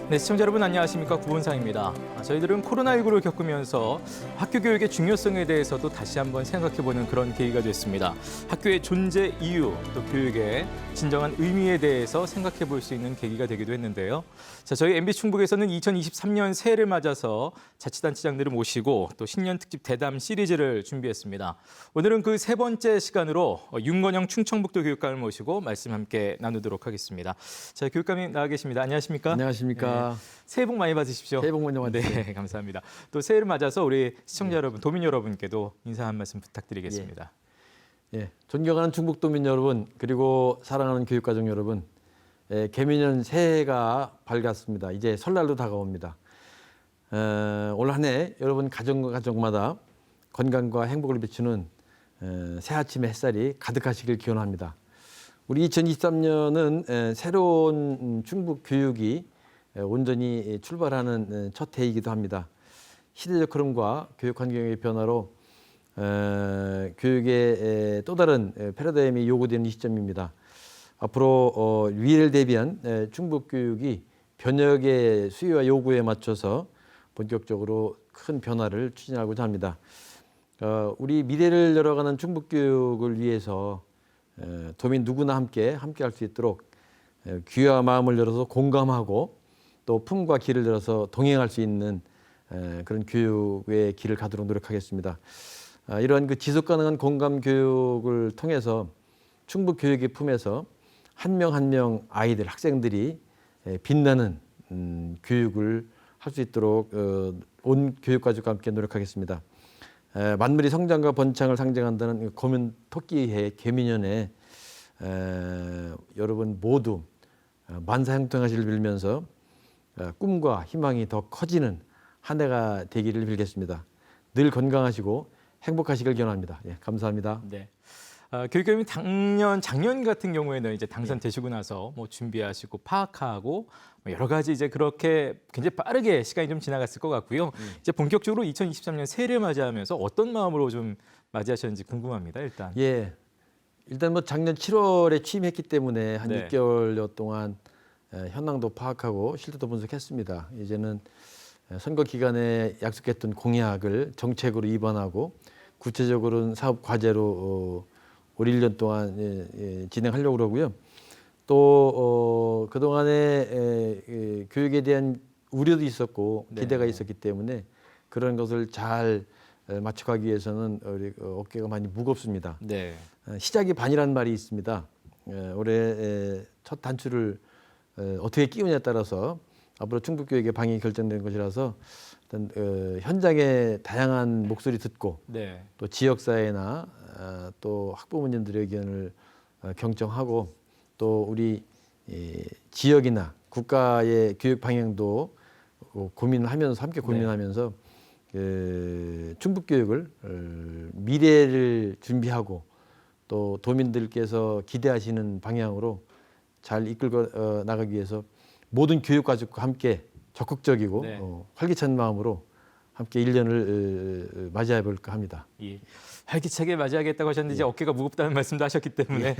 네, 시청자 여러분 안녕하십니까? 구본상입니다. 저희들은 코로나19를 겪으면서 학교 교육의 중요성에 대해서도 다시 한번 생각해보는 그런 계기가 됐습니다. 학교의 존재 이유, 또 교육의 진정한 의미에 대해서 생각해볼 수 있는 계기가 되기도 했는데요. 자, 저희 MBC 충북에서는 2023년 새해를 맞아서 자치단체장들을 모시고 또 신년 특집 대담 시리즈를 준비했습니다. 오늘은 그 세 번째 시간으로 윤건영 충청북도 교육감을 모시고 말씀 함께 나누도록 하겠습니다. 자, 교육감님 나와 계십니다. 안녕하십니까? 안녕하십니까? 새해 복 많이 받으십시오. 새해 복 많이 받으세요. 네, 감사합니다. 또 새해를 맞아서 우리 시청자 여러분, 도민 여러분께도 인사 한 말씀 부탁드리겠습니다. 존경하는 충북도민 여러분, 그리고 사랑하는 교육가족 여러분, 개미년 새해가 밝았습니다. 이제 설날도 다가옵니다. 올 한 해 여러분 가정과 가족마다 건강과 행복을 비추는 새 아침의 햇살이 가득하시길 기원합니다. 우리 2023년은 새로운 충북 교육이 온전히 출발하는 첫 해이기도 합니다. 시대적 흐름과 교육 환경의 변화로 교육의 또 다른 패러다임이 요구되는 시점입니다. 앞으로 위기를 대비한 충북 교육이 변혁의 수요와 요구에 맞춰서 본격적으로 큰 변화를 추진하고자 합니다. 우리 미래를 열어가는 충북 교육을 위해서 도민 누구나 함께 할 수 있도록 귀와 마음을 열어서 공감하고 또 품과 길을 열어서 동행할 수 있는 그런 교육의 길을 가도록 노력하겠습니다. 이러한 그 지속 가능한 공감 교육을 통해서 충북 교육의 품에서 한 명 한 명 아이들, 학생들이 빛나는 교육을 할 수 있도록 온 교육가족과 함께 노력하겠습니다. 만물이 성장과 번창을 상징한다는 고민 토끼해 개미년에 여러분 모두 만사형통하시길 빌면서 꿈과 희망이 더 커지는 한 해가 되기를 빌겠습니다. 늘 건강하시고 행복하시길 기원합니다. 감사합니다. 네. 교육감님 작년 같은 경우에는 이제 당선되시고 나서 뭐 준비하시고 파악하고 여러 가지 이제 그렇게 굉장히 빠르게 시간이 좀 지나갔을 것 같고요. 이제 본격적으로 2023년 새해를 맞이하면서 어떤 마음으로 좀 맞이하셨는지 궁금합니다. 일단 뭐 작년 7월에 취임했기 때문에 한 네. 6개월여 동안 현황도 파악하고 실태도 분석했습니다. 이제는 선거 기간에 약속했던 공약을 정책으로 입안하고 구체적으로는 사업 과제로 올 1년 동안 진행하려고 그러고요. 또 그동안에 교육에 대한 우려도 있었고 기대가 있었기 때문에 그런 것을 잘 맞춰가기 위해서는 우리 어깨가 많이 무겁습니다. 네. 시작이 반이라는 말이 있습니다. 올해 첫 단추를 어떻게 끼우냐에 따라서 앞으로 충북교육의 방향이 결정되는 것이라서 일단 현장의 다양한 목소리 듣고 네. 또 지역사회나 또 학부모님들의 의견을 경청하고 또 우리 지역이나 국가의 교육 방향도 고민하면서 함께 고민하면서 충북교육을 미래를 준비하고 또 도민들께서 기대하시는 방향으로 잘 이끌고 나가기 위해서 모든 교육가족과 함께 적극적이고 활기찬 마음으로 함께 1년을 맞이해 볼까 합니다. 예. 활기차게 맞이하겠다고 하셨는데 이제 어깨가 무겁다는 말씀도 하셨기 때문에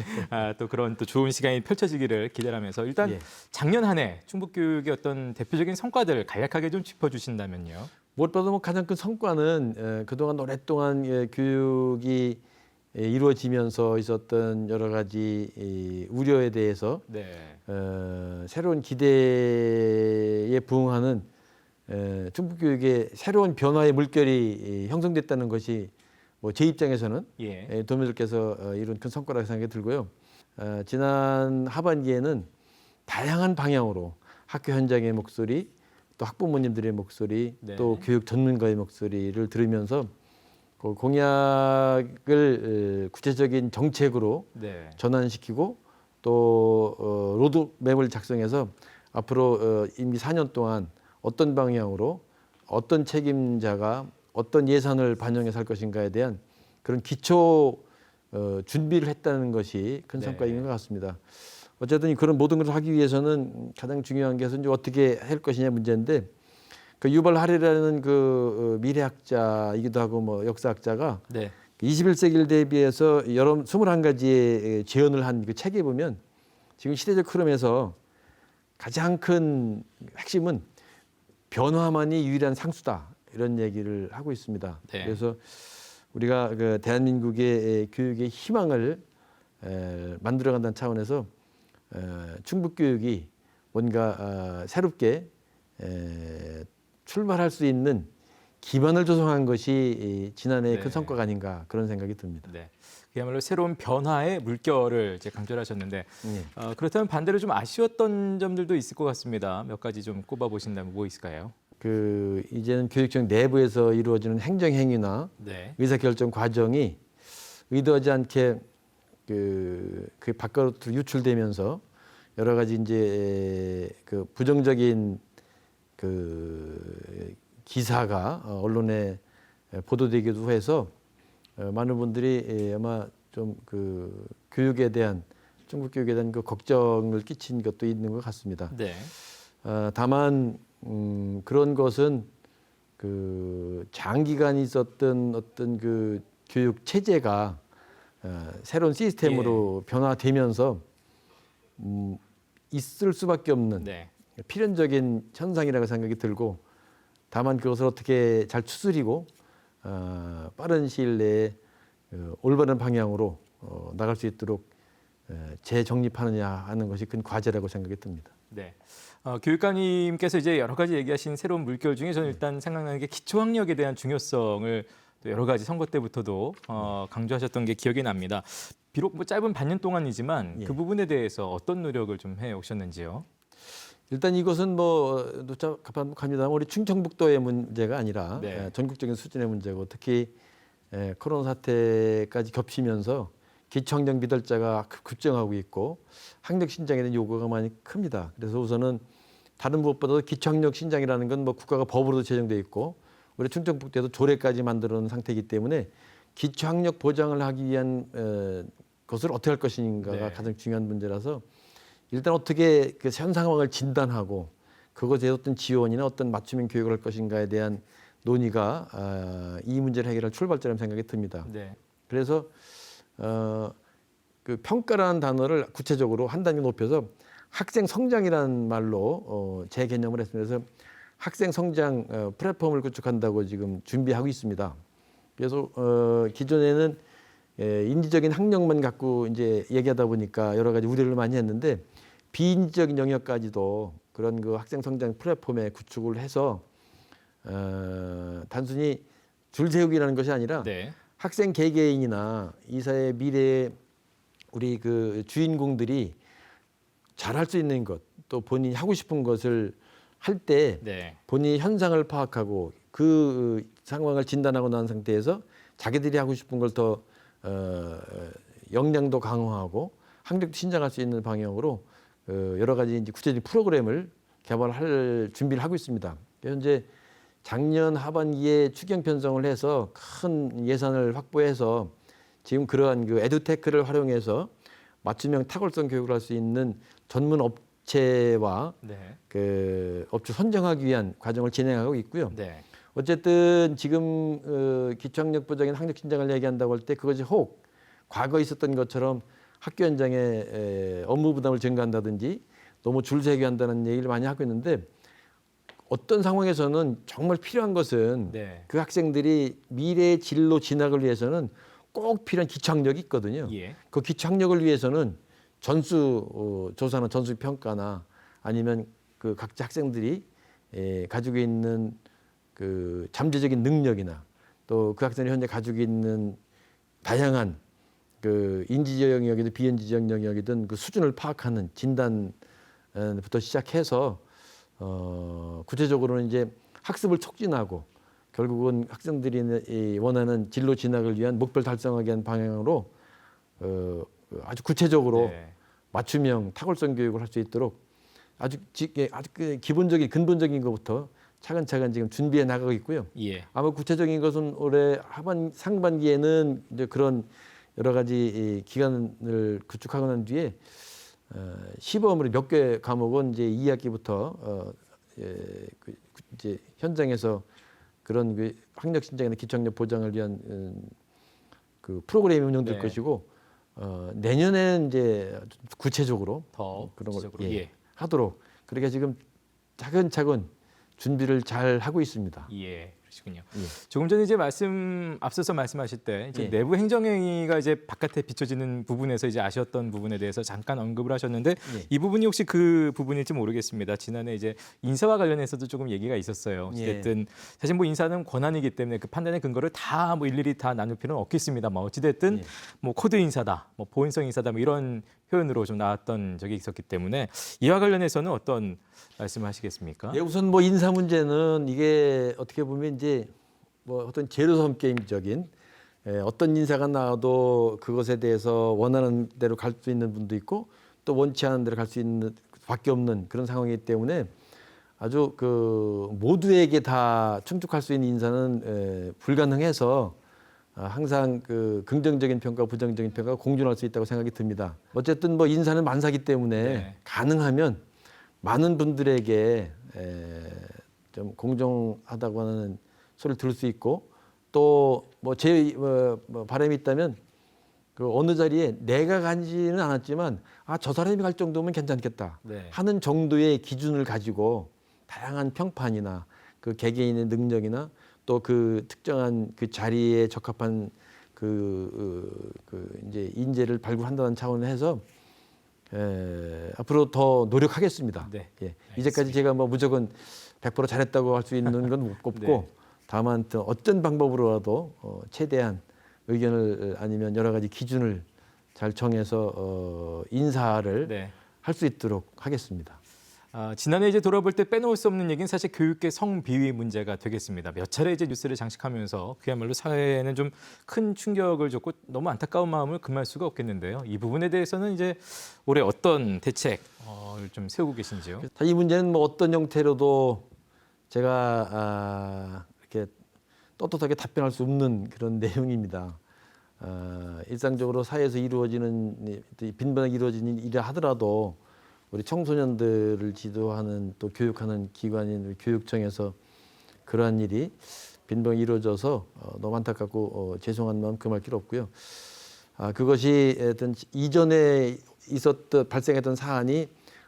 또 그런 또 좋은 시간이 펼쳐지기를 기대하면서 일단 작년 한 해 충북교육의 어떤 대표적인 성과들 간략하게 좀 짚어주신다면요. 무엇보다 가장 큰 성과는 그동안 오랫동안 교육이 이루어지면서 있었던 여러 가지 우려에 대해서 새로운 기대에 부응하는 충북교육의 새로운 변화의 물결이 형성됐다는 것이 제 입장에서는 도민들께서 이룬 큰 성과라고 생각이 들고요. 지난 하반기에는 다양한 방향으로 학교 현장의 목소리, 또 학부모님들의 목소리, 또 교육 전문가의 목소리를 들으면서 그 공약을 구체적인 정책으로 전환시키고 또 로드맵을 작성해서 앞으로 이미 4년 동안 어떤 방향으로 어떤 책임자가 어떤 예산을 반영해서 할 것인가에 대한 그런 기초 준비를 했다는 것이 큰 성과인 것 같습니다. 어쨌든 그런 모든 것을 하기 위해서는 가장 중요한 게 이제 어떻게 할 것이냐 문제인데 그 유발 하리라는 그 미래학자이기도 하고 뭐 역사학자가 21세기를 대비해서 여러 21가지의 제언을 한 그 책에 보면 지금 시대적 흐름에서 가장 큰 핵심은 변화만이 유일한 상수다 이런 얘기를 하고 있습니다. 네. 그래서 우리가 그 대한민국의 교육의 희망을 만들어간다는 차원에서 충북 교육이 뭔가 새롭게 출발할 수 있는 기반을 조성한 것이 지난해의 네. 큰 성과가 아닌가 그런 생각이 듭니다. 네. 그야말로 새로운 변화의 물결을 이제 강조를 하셨는데 예. 그렇다면 반대로 좀 아쉬웠던 점들도 있을 것 같습니다. 몇 가지 좀 꼽아 보신다면 뭐 있을까요? 그 이제는 교육청 내부에서 이루어지는 행정 행위나 네. 의사결정 과정이 의도하지 않게 그 바깥으로 유출되면서 여러 가지 이제 그 부정적인 그 기사가 언론에 보도되기도 해서 많은 분들이 아마 좀 그 교육에 대한 중국 교육에 대한 그 걱정을 끼친 것도 있는 것 같습니다. 네. 다만 그런 것은 그 장기간 있었던 어떤 그 교육 체제가 새로운 시스템으로 변화되면서 있을 수밖에 없는 네. 필연적인 현상이라고 생각이 들고 다만 그것을 어떻게 잘 추스리고 빠른 시일 내에 올바른 방향으로 나갈 수 있도록 재정립하느냐 하는 것이 큰 과제라고 생각이 듭니다. 네. 교육감님께서 이제 여러 가지 얘기하신 새로운 물결 중에 저는 일단 생각나는 게 기초학력에 대한 중요성을 또 여러 가지 선거 때부터도 강조하셨던 게 기억이 납니다. 비록 뭐 짧은 반년 동안이지만 예. 그 부분에 대해서 어떤 노력을 좀 해 오셨는지요? 일단 이것은 뭐 복잡합니다만 우리 충청북도의 문제가 아니라 네. 전국적인 수준의 문제고 특히 코로나 사태까지 겹치면서 기초학력 미달자가 급증하고 있고 학력 신장에 대한 요구가 많이 큽니다. 그래서 우선은 다른 무엇보다도 기초학력 신장이라는 건 뭐 국가가 법으로도 제정돼 있고 우리 충청북도에도 조례까지 만들어 놓은 상태이기 때문에 기초학력 보장을 하기 위한 것을 어떻게 할 것인가가 네. 가장 중요한 문제라서 일단 어떻게 그 현 상황을 진단하고 그것에 어떤 지원이나 어떤 맞춤형 교육을 할 것인가에 대한 논의가 이 문제를 해결할 출발점이라는 생각이 듭니다. 네. 그래서 그 평가라는 단어를 구체적으로 한 단계 높여서 학생 성장이라는 말로 재개념을 했습니다. 그래서 학생 성장 플랫폼을 구축한다고 지금 준비하고 있습니다. 그래서 기존에는 인지적인 학력만 갖고 이제 얘기하다 보니까 여러 가지 우려를 많이 했는데 비인지적인 영역까지도 그런 그 학생 성장 플랫폼에 구축을 해서 단순히 줄 세우기라는 것이 아니라 네. 학생 개개인이나 이 사회의 미래의 우리 그 주인공들이 잘할 수 있는 것, 또 본인이 하고 싶은 것을 할 때 네. 본인이 현상을 파악하고 그 상황을 진단하고 난 상태에서 자기들이 하고 싶은 걸 더 역량도 강화하고 학력도 신장할 수 있는 방향으로 여러 가지 이제 구체적인 프로그램을 개발할 준비를 하고 있습니다. 현재 작년 하반기에 추경 편성을 해서 큰 예산을 확보해서 지금 그러한 그 에듀테크를 활용해서 맞춤형 탁월성 교육을 할 수 있는 전문 업체와 네. 그 업주 선정하기 위한 과정을 진행하고 있고요. 네. 어쨌든 지금 기초학력 보장인 학력 신장을 얘기한다고 할 때 그것이 혹 과거 있었던 것처럼 학교 현장에 업무 부담을 증가한다든지 너무 줄 세게 한다는 얘기를 많이 하고 있는데 어떤 상황에서는 정말 필요한 것은 네. 그 학생들이 미래의 진로 진학을 위해서는 꼭 필요한 기초학력이 있거든요. 예. 그 기초학력을 위해서는 전수 조사나 전수 평가나 아니면 그 각자 학생들이 가지고 있는 그 잠재적인 능력이나 또 그 학생이 현재 가지고 있는 다양한 그 인지적 영역이든 비인지적 영역이든 그 수준을 파악하는 진단부터 시작해서 구체적으로는 이제 학습을 촉진하고 결국은 학생들이 원하는 진로 진학을 위한 목표를 달성하기 위한 방향으로 아주 구체적으로 네. 맞춤형 탁월성 교육을 할 수 있도록 아주 그 기본적인 근본적인 것부터 차근차근 지금 준비해 나가고 있고요. 예. 아마 구체적인 것은 올해 상반기에는 이제 그런 여러 가지 이 기간을 구축하고 난 뒤에 시범으로 몇 개 과목은 이제 2학기부터 이제 현장에서 그런 그 학력 신장이나 기초학력 보장을 위한 그 프로그램이 운영될 네. 것이고 내년에는 이제 구체적으로 더 그런 걸 구체적으로. 예, 예. 하도록 그러니까 지금 차근차근 준비를 잘 하고 있습니다. 예, 그러시군요. 예. 조금 전에 이제 앞서서 말씀하실 때 이제 예. 내부 행정행위가 이제 바깥에 비춰지는 부분에서 이제 아쉬웠던 부분에 대해서 잠깐 언급을 하셨는데 예. 이 부분이 혹시 그 부분일지 모르겠습니다. 지난해 이제 인사와 관련해서도 조금 얘기가 있었어요. 예. 어쨌든 사실 뭐 인사는 권한이기 때문에 그 판단의 근거를 다 뭐 일일이 다 나눌 필요는 없겠습니다. 뭐 어찌됐든 예. 뭐 코드 인사다, 뭐 보안성 인사다, 뭐 이런 표현으로 좀 나왔던 적이 있었기 때문에 이와 관련해서는 어떤 말씀을 하시겠습니까? 예, 우선 뭐 인사 문제는 이게 어떻게 보면 이제 뭐 어떤 제로섬 게임적인 어떤 인사가 나와도 그것에 대해서 원하는 대로 갈 수 있는 분도 있고 또 원치 않은 대로 갈 수 있는 밖에 없는 그런 상황이기 때문에 아주 그 모두에게 다 충족할 수 있는 인사는 불가능해서 항상 그 긍정적인 평가, 부정적인 평가가 공존할 수 있다고 생각이 듭니다. 어쨌든 뭐 인사는 만사기 때문에 네. 가능하면 많은 분들에게 좀 공정하다고 하는 소리를 들을 수 있고 또 뭐 제 바람이 있다면 그 어느 자리에 내가 가지는 않았지만 저 사람이 갈 정도면 괜찮겠다 네. 하는 정도의 기준을 가지고 다양한 평판이나 그 개개인의 능력이나 또 그 특정한 그 자리에 적합한 그 이제 인재를 발굴한다는 차원을 해서 앞으로 더 노력하겠습니다. 네. 예. 이제까지 제가 뭐 무조건 100% 잘했다고 할 수 있는 건 없고 네. 다만 또 어떤 방법으로라도 최대한 의견을 아니면 여러 가지 기준을 잘 정해서 인사를 네. 할 수 있도록 하겠습니다. 지난해 이제 돌아볼 때 빼놓을 수 없는 얘기는 사실 교육계 성비위 문제가 되겠습니다. 몇 차례 이제 뉴스를 장식하면서 그야말로 사회에는 좀 큰 충격을 줬고 너무 안타까운 마음을 금할 수가 없겠는데요. 이 부분에 대해서는 이제 올해 어떤 대책을 좀 세우고 계신지요? 이 문제는 뭐 어떤 형태로도 제가 이렇게 떳떳하게 답변할 수 없는 그런 내용입니다. 일상적으로 사회에서 이루어지는 빈번하게 이루어지는 일이라 하더라도 우리 청소년들을 지도하는 또 교육하는 기관인 교육청에서 그러한 일이 빈번히 이루어져서 너무 안타깝고 죄송한 마음 금할 필요 없고요. 그것이 어떤 이전에 발생했던 사안이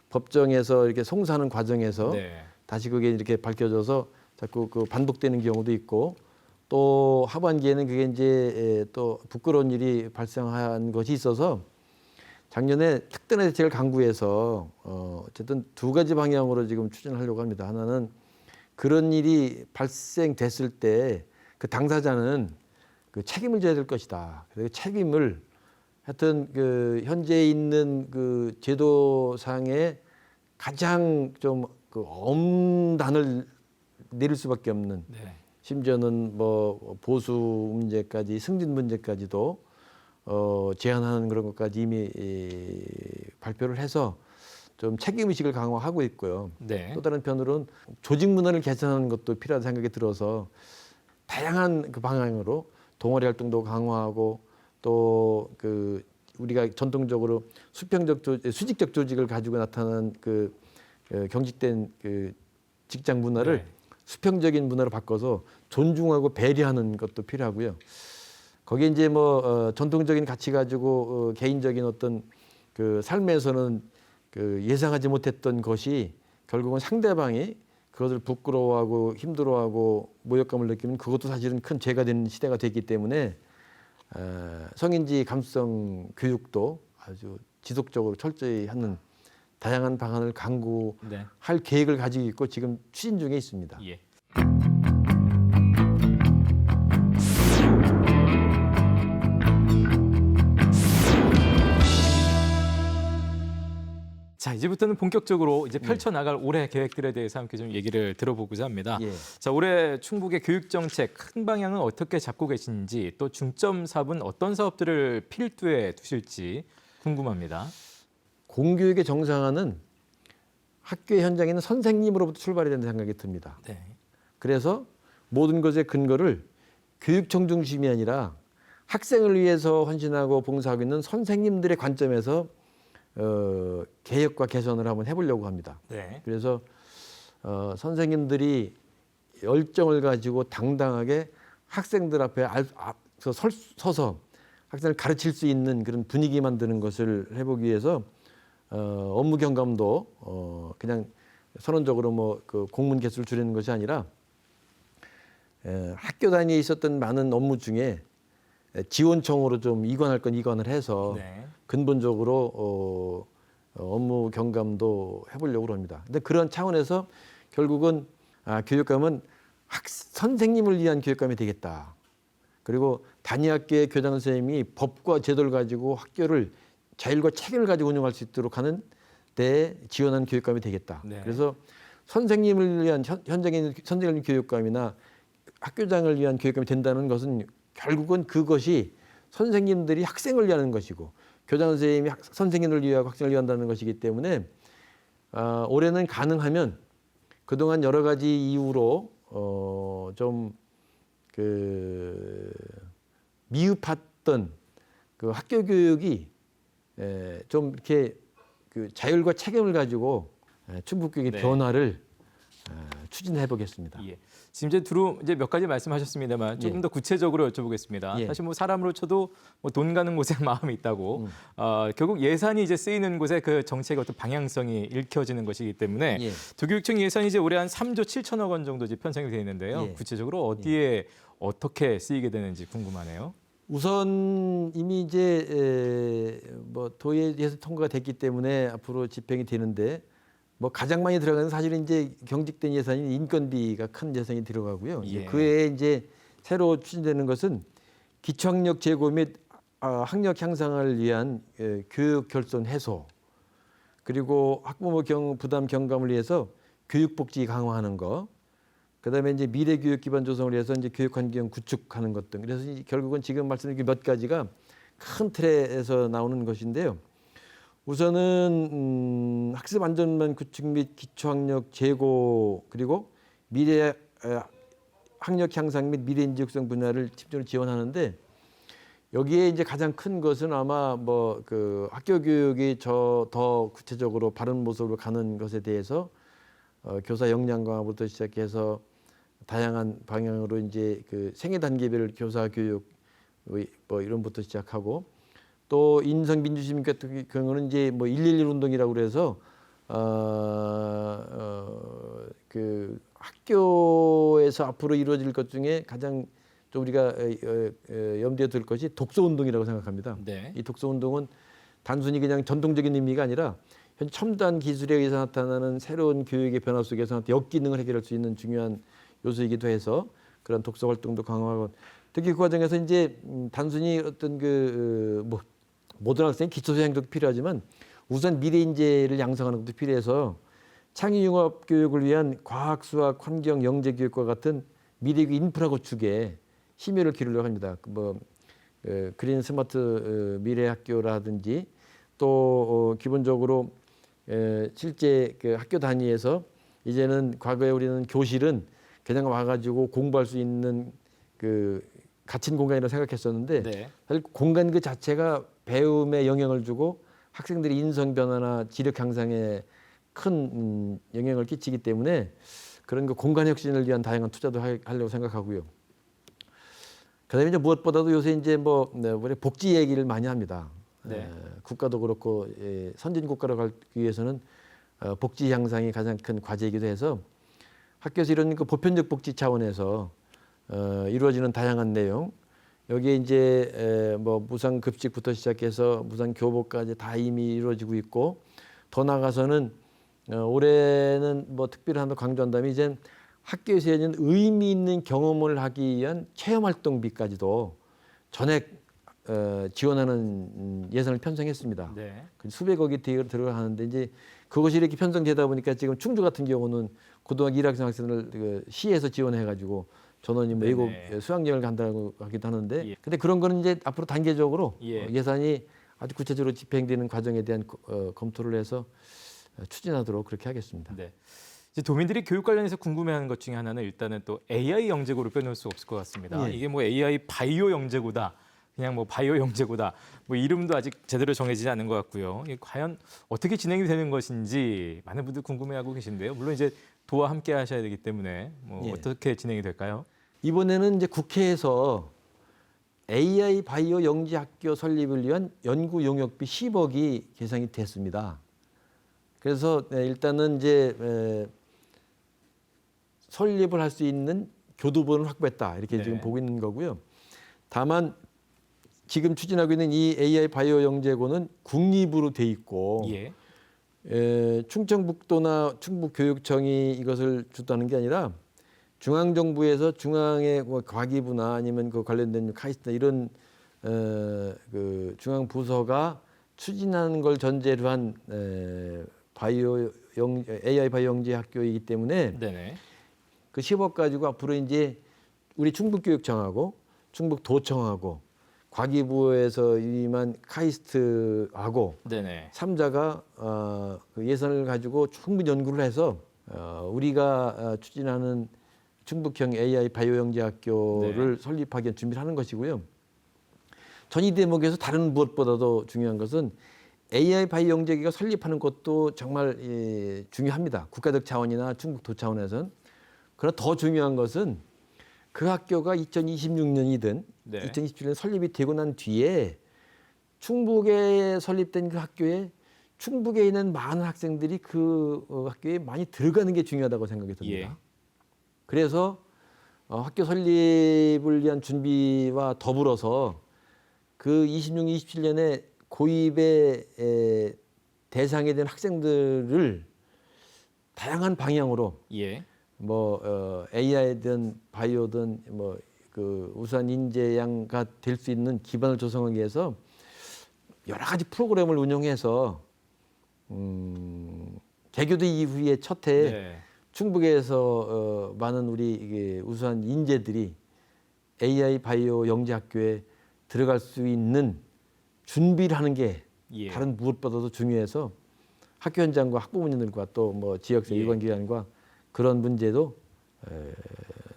법정에서 이렇게 송사하는 과정에서 네. 다시 그게 이렇게 밝혀져서 자꾸 그 반복되는 경우도 있고 또 하반기에는 그게 이제 또 부끄러운 일이 발생한 것이 있어서 작년에 특단의 대책을 강구해서 어쨌든 두 가지 방향으로 지금 추진하려고 합니다. 하나는 그런 일이 발생됐을 때 그 당사자는 그 책임을 져야 될 것이다. 그래서 책임을 하여튼 그 현재 있는 그 제도상의 가장 좀 그 엄단을 내릴 수밖에 없는 네. 심지어는 뭐 보수 문제까지 승진 문제까지도 제한하는 그런 것까지 이미 발표를 해서 좀 책임의식을 강화하고 있고요. 네. 또 다른 편으로는 조직 문화를 개선하는 것도 필요하다는 생각이 들어서 다양한 그 방향으로 동아리 활동도 강화하고 또 그 우리가 전통적으로 수직적 조직을 가지고 나타나는 그 경직된 그 직장 문화를 네. 수평적인 문화로 바꿔서 존중하고 배려하는 것도 필요하고요. 거기에 이제 뭐 전통적인 가치 가지고 개인적인 어떤 그 삶에서는 그 예상하지 못했던 것이 결국은 상대방이 그것을 부끄러워하고 힘들어하고 모욕감을 느끼면 그것도 사실은 큰 죄가 되는 시대가 됐기 때문에 성인지 감수성 교육도 아주 지속적으로 철저히 하는 다양한 방안을 강구할 계획을 가지고 있고 지금 추진 중에 있습니다. 예. 자, 이제부터는 본격적으로 이제 펼쳐나갈 올해 계획들에 대해서 함께 좀 얘기를 들어보고자 합니다. 예. 자, 올해 충북의 교육 정책 큰 방향은 어떻게 잡고 계신지 또 중점 사업은 어떤 사업들을 필두에 두실지 궁금합니다. 공교육의 정상화는 학교 현장에 있는 선생님으로부터 출발해야 된다는 생각이 듭니다. 네. 그래서 모든 것의 근거를 교육청 중심이 아니라 학생을 위해서 헌신하고 봉사하고 있는 선생님들의 관점에서 개혁과 개선을 한번 해보려고 합니다. 네. 그래서 선생님들이 열정을 가지고 당당하게 학생들 앞에 서서 학생을 가르칠 수 있는 그런 분위기 만드는 것을 해보기 위해서 업무 경감도 그냥 선언적으로 뭐 그 공문 개수를 줄이는 것이 아니라 학교 단위에 있었던 많은 업무 중에 지원청으로 좀 이관할 건 이관을 해서 네. 근본적으로 업무 경감도 해보려고 합니다. 근데 그런 차원에서 결국은 교육감은 선생님을 위한 교육감이 되겠다. 그리고 단위학교의 교장 선생님이 법과 제도를 가지고 학교를 자율과 책임을 가지고 운영할 수 있도록 하는 데 지원하는 교육감이 되겠다. 네. 그래서 선생님을 위한 현장의 선생님 교육감이나 학교장을 위한 교육감이 된다는 것은 결국은 그것이 선생님들이 학생을 위하는 것이고 교장 선생님이 선생님을 위하고 학생을 위한다는 것이기 때문에 올해는 가능하면 그동안 여러 가지 이유로 좀 그 미흡했던 그 학교 교육이 좀 이렇게 그 자율과 책임을 가지고 충북 교육의 네. 변화를 추진해 보겠습니다. 예. 지금 이제 몇 가지 말씀하셨습니다만 조금 예. 더 구체적으로 여쭤보겠습니다. 예. 사실 뭐 사람으로 쳐도 뭐 돈 가는 곳에 마음이 있다고 결국 예산이 이제 쓰이는 곳에 그 정책의 어떤 방향성이 읽혀지는 것이기 때문에 예. 도교육청 예산이 이제 올해 한 3조 7천억 원 정도 이제 편성이 되어 있는데요. 예. 구체적으로 어디에 어떻게 쓰이게 되는지 궁금하네요. 우선 이미 이제 뭐 도의에서 통과가 됐기 때문에 앞으로 집행이 되는데 뭐 가장 많이 들어가는 사실은 이제 경직된 예산인 인건비가 큰 예산이 들어가고요. 예. 그 외에 이제 새로 추진되는 것은 기초학력 제고 및 학력 향상을 위한 교육 결손 해소, 그리고 학부모 부담 경감을 위해서 교육복지 강화하는 거, 그다음에 이제 미래 교육 기반 조성을 위해서 이제 교육 환경 구축하는 것 등. 그래서 결국은 지금 말씀드린 몇 가지가 큰 틀에서 나오는 것인데요. 우선은 학습 안전망 구축 및 기초학력 제고, 그리고 미래 학력 향상 및 미래 인재 육성 분야를 집중적으로 지원하는데, 여기에 이제 가장 큰 것은 아마 뭐 그 학교 교육이 더 구체적으로 바른 모습으로 가는 것에 대해서 교사 역량 강화부터 시작해서 다양한 방향으로 이제 그 생애 단계별 교사 교육 뭐 이런 부터 시작하고, 또 인성 민주주의 같은 경우는 이제 뭐 111 운동이라고 그래서 그 학교에서 앞으로 이루어질 것 중에 가장 좀 우리가 염두에 둘 것이 독서 운동이라고 생각합니다. 네. 이 독서 운동은 단순히 그냥 전통적인 의미가 아니라 현 첨단 기술에 의해서 나타나는 새로운 교육의 변화 속에서 역기능을 해결할 수 있는 중요한 요소이기도 해서 그런 독서 활동도 강화하고, 특히 그 과정에서 이제 단순히 어떤 뭐 모든 학생이 기초소양도 필요하지만 우선 미래 인재를 양성하는 것도 필요해서 창의융합 교육을 위한 과학, 수학, 환경, 영재 교육과 같은 미래 인프라 구축에 심혈을 기울이려고 합니다. 뭐 그린 스마트 미래 학교라든지 또 기본적으로 실제 그 학교 단위에서 이제는 과거에 우리는 교실은 그냥 와가지고 공부할 수 있는 그 갇힌 공간이라고 생각했었는데 네. 사실 공간 그 자체가 배움에 영향을 주고 학생들이 인성 변화나 지력 향상에 큰 영향을 끼치기 때문에 그런 그 공간 혁신을 위한 다양한 투자도 하려고 생각하고요. 그다음에 이제 무엇보다도 요새 이제 뭐 우리 복지 얘기를 많이 합니다. 네. 국가도 그렇고 선진 국가로 가기 위해서는 복지 향상이 가장 큰 과제이기도 해서 학교에서 이런 그 보편적 복지 차원에서 이루어지는 다양한 내용, 여기에 이제 뭐 무상 급식부터 시작해서 무상 교복까지 다 이미 이루어지고 있고, 더 나아가서는 올해는 뭐 특별히 하나 강조한다면 이제 학교에서 있는 의미 있는 경험을 하기 위한 체험 활동비까지도 전액 지원하는 예산을 편성했습니다. 네. 수백억이 들어가는데 이제 그것이 이렇게 편성되다 보니까 지금 충주 같은 경우는 고등학교 1학년 학생을 그 시에서 지원해가지고 전원이 뭐 외국 수학여행을 간다고 하기도 하는데, 예. 근데 그런 거는 이제 앞으로 단계적으로 예. 예산이 아주 구체적으로 집행되는 과정에 대한 검토를 해서 추진하도록 그렇게 하겠습니다. 네. 이제 도민들이 교육 관련해서 궁금해하는 것 중에 하나는 일단은 또 AI 영재고를 빼놓을 수 없을 것 같습니다. 예. 이게 뭐 AI 바이오 영재고다, 그냥 뭐 바이오 영재고다, 뭐 이름도 아직 제대로 정해지지 않은 것 같고요. 이게 과연 어떻게 진행이 되는 것인지 많은 분들 궁금해하고 계신데요. 물론 이제 도와 함께 하셔야 되기 때문에 뭐 예. 어떻게 진행이 될까요? 이번에는 이제 국회에서 AI 바이오 영재 학교 설립을 위한 연구 용역비 10억이 계상이 됐습니다. 그래서 일단은 이제 설립을 할 수 있는 교두보를 확보했다 이렇게 네. 지금 보고 있는 거고요. 다만 지금 추진하고 있는 이 AI 바이오 영재고는 국립으로 돼 있고 예. 충청북도나 충북교육청이 이것을 주도하는 게 아니라 중앙정부에서 중앙의 뭐 과기부나 아니면 그 관련된 카이스트나 이런 그 중앙 부서가 추진하는 걸 전제로 한 AI 바이오 영재 학교이기 때문에 네네. 그 10억 가지고 앞으로 이제 우리 충북교육청하고 충북도청하고 과기부에서 임한 카이스트하고 네네. 3자가 그 예산을 가지고 충분히 연구를 해서 우리가 추진하는 충북형 AI 바이오 영재 학교를 설립하기 위한 준비를 하는 것이고요. 전 이 대목에서 다른 무엇보다도 중요한 것은 AI 바이오 영재기가 설립하는 것도 정말 중요합니다. 국가적 차원이나 충북도 차원에서는. 그러나 더 중요한 것은 그 학교가 2026년이든 네. 2027년 설립이 되고 난 뒤에 충북에 설립된 그 학교에 충북에 있는 많은 학생들이 그 학교에 많이 들어가는 게 중요하다고 생각이 듭니다. 예. 그래서 학교 설립을 위한 준비와 더불어서 그 26, 27년에 고입의 대상이 된 학생들을 다양한 방향으로 예. 뭐 AI든 바이오든 뭐 그 우수한 인재양가 될 수 있는 기반을 조성하기 위해서 여러 가지 프로그램을 운영해서 개교도 이후에 첫 해에 네. 충북에서 많은 우리 이게 우수한 인재들이 AI 바이오 영재학교에 들어갈 수 있는 준비를 하는 게 예. 다른 무엇보다도 중요해서 학교 현장과 학부모님들과 또 뭐 지역사 예. 일관기관과 그런 문제도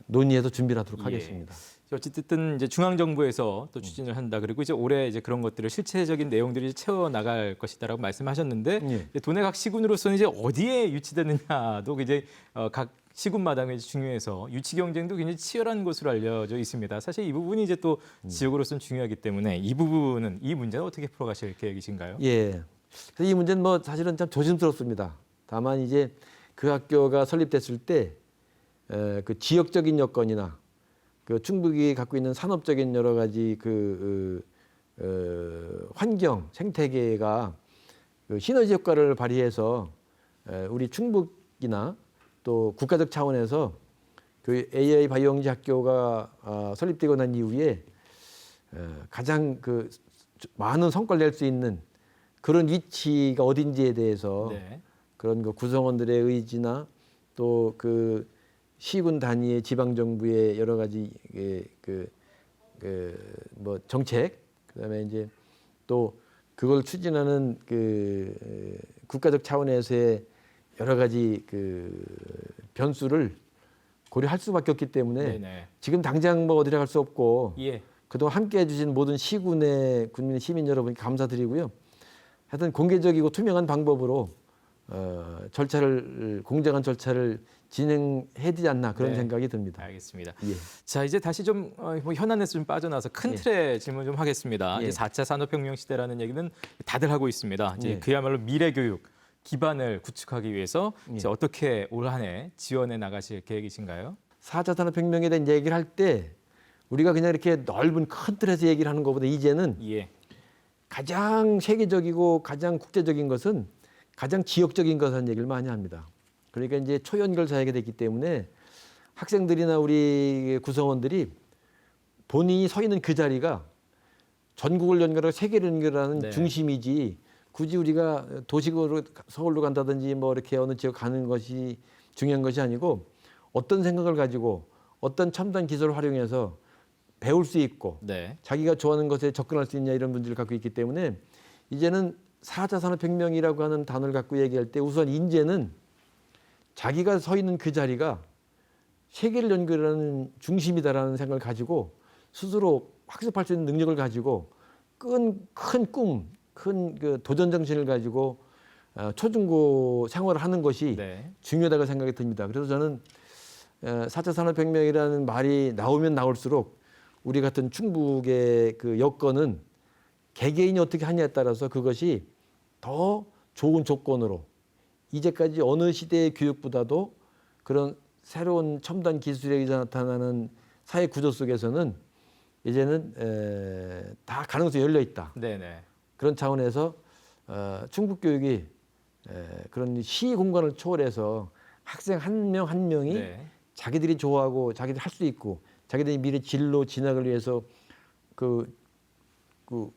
논의해서 준비를 하도록 예. 하겠습니다. 어쨌든 이제 중앙 정부에서 또 추진을 한다. 그리고 이제 올해 이제 그런 것들을 실체적인 내용들이 채워 나갈 것이다라고 말씀하셨는데 예. 이제 도내 각 시군으로서는 이제 어디에 유치되느냐도 이제 각 시군마다 중요해서 유치 경쟁도 굉장히 치열한 것으로 알려져 있습니다. 사실 이 부분이 이제 또 지역으로서는 중요하기 때문에 이 부분은 이 문제는 어떻게 풀어가실 계획이신가요? 예. 그래서 이 문제는 뭐 사실은 참 조심스럽습니다. 다만 이제 그 학교가 설립됐을 때 그 지역적인 여건이나 그 충북이 갖고 있는 산업적인 여러 가지 그 환경 생태계가 그 시너지 효과를 발휘해서 우리 충북이나 또 국가적 차원에서 그 AI 바이오 영재 학교가 설립되고 난 이후에 가장 그 많은 성과를 낼 수 있는 그런 위치가 어딘지에 대해서 네. 그런 그 구성원들의 의지나 또 그 시군 단위의 지방 정부의 여러 가지 뭐 정책 그다음에 이제 또 그걸 추진하는 그 국가적 차원에서의 여러 가지 그 변수를 고려할 수밖에 없기 때문에 네네. 지금 당장 뭐 어디로 갈 수 없고 예. 그동안 함께해 주신 모든 시군의 국민 시민 여러분께 감사드리고요. 하여튼 공개적이고 투명한 방법으로 공정한 절차를 진행해야 되지 않나 그런 네. 생각이 듭니다. 알겠습니다. 예. 자, 이제 다시 좀 뭐 현안에서 좀 빠져나서 큰 예. 틀의 질문 좀 하겠습니다. 예. 이제 4차 산업혁명 시대라는 얘기는 다들 하고 있습니다. 이제 예. 그야말로 미래 교육 기반을 구축하기 위해서 예. 이제 어떻게 올 한 해 지원해 나가실 계획이신가요? 4차 산업혁명에 대한 얘기를 할 때 우리가 그냥 이렇게 넓은 큰 틀에서 얘기를 하는 것보다 이제는 예. 가장 세계적이고 가장 국제적인 것은 가장 지역적인 것을 얘기를 많이 합니다. 그러니까 이제 초연결 사회가 됐기 때문에 학생들이나 우리 구성원들이 본인이 서 있는 그 자리가 전국을 연결하고 세계를 연결하는 네. 중심이지 굳이 우리가 도시로 서울로 간다든지 뭐 이렇게 어느 지역 가는 것이 중요한 것이 아니고 어떤 생각을 가지고 어떤 첨단 기술을 활용해서 배울 수 있고 네. 자기가 좋아하는 것에 접근할 수 있냐 이런 문제를 갖고 있기 때문에 이제는 4차 산업혁명이라고 하는 단어를 갖고 얘기할 때 우선 인재는 자기가 서 있는 그 자리가 세계를 연결하는 중심이다라는 생각을 가지고 스스로 학습할 수 있는 능력을 가지고 큰 꿈, 큰 그 도전 정신을 가지고 초중고 생활을 하는 것이 네. 중요하다고 생각이 듭니다. 그래서 저는 4차 산업혁명이라는 말이 나오면 나올수록 우리 같은 충북의 그 여건은 개개인이 어떻게 하냐에 따라서 그것이 더 좋은 조건으로 이제까지 어느 시대의 교육보다도 그런 새로운 첨단 기술에 의해 나타나는 사회 구조 속에서는 이제는 다 가능성이 열려 있다. 네네. 그런 차원에서 충북 교육이 그런 시 공간을 초월해서 학생 한 명 한 명이 네. 자기들이 좋아하고 자기들이 할 수 있고 자기들이 미래 진로 진학을 위해서 그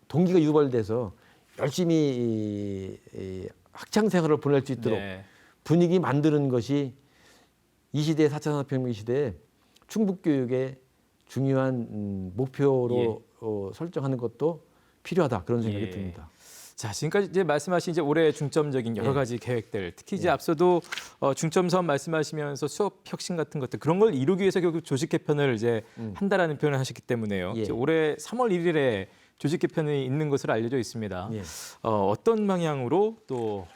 동기가 유발돼서 열심히 이 학창 생활을 보낼 수 있도록 네. 분위기 만드는 것이 이 시대 4차 산업혁명 시대에 충북 교육의 중요한 목표로 설정하는 것도 필요하다 그런 생각이 예. 듭니다. 자, 지금까지 이제 말씀하신 이제 올해 중점적인 여러 가지 계획들, 특히 이제 앞서도 중점 사업 말씀하시면서 수업 혁신 같은 것들 그런 걸 이루기 위해서 결국 조직 개편을 이제 한다라는 표현을 하셨기 때문에요. 예. 이제 올해 3월 1일에 조직 개편이 있는 것으로 알려져 있습니다. 예. 어떤 방향으로 또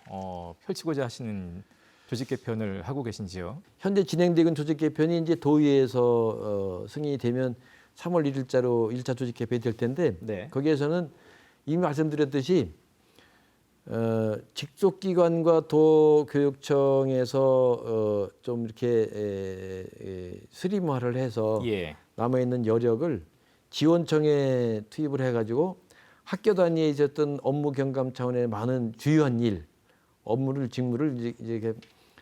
펼치고자 하시는 조직 개편을 하고 계신지요? 현재 진행되는 조직 개편이 이제 도의회에서 승인이 되면 3월 1일자로 1차 조직 개편이 될 텐데 네. 거기에서는 이미 말씀드렸듯이 직속기관과 도교육청에서 좀 이렇게 슬림화를 해서 예. 남아있는 여력을 지원청에 투입을 해가지고 학교 단위에 있었던 업무 경감 차원의 많은 주요한 일, 업무를 직무를 이제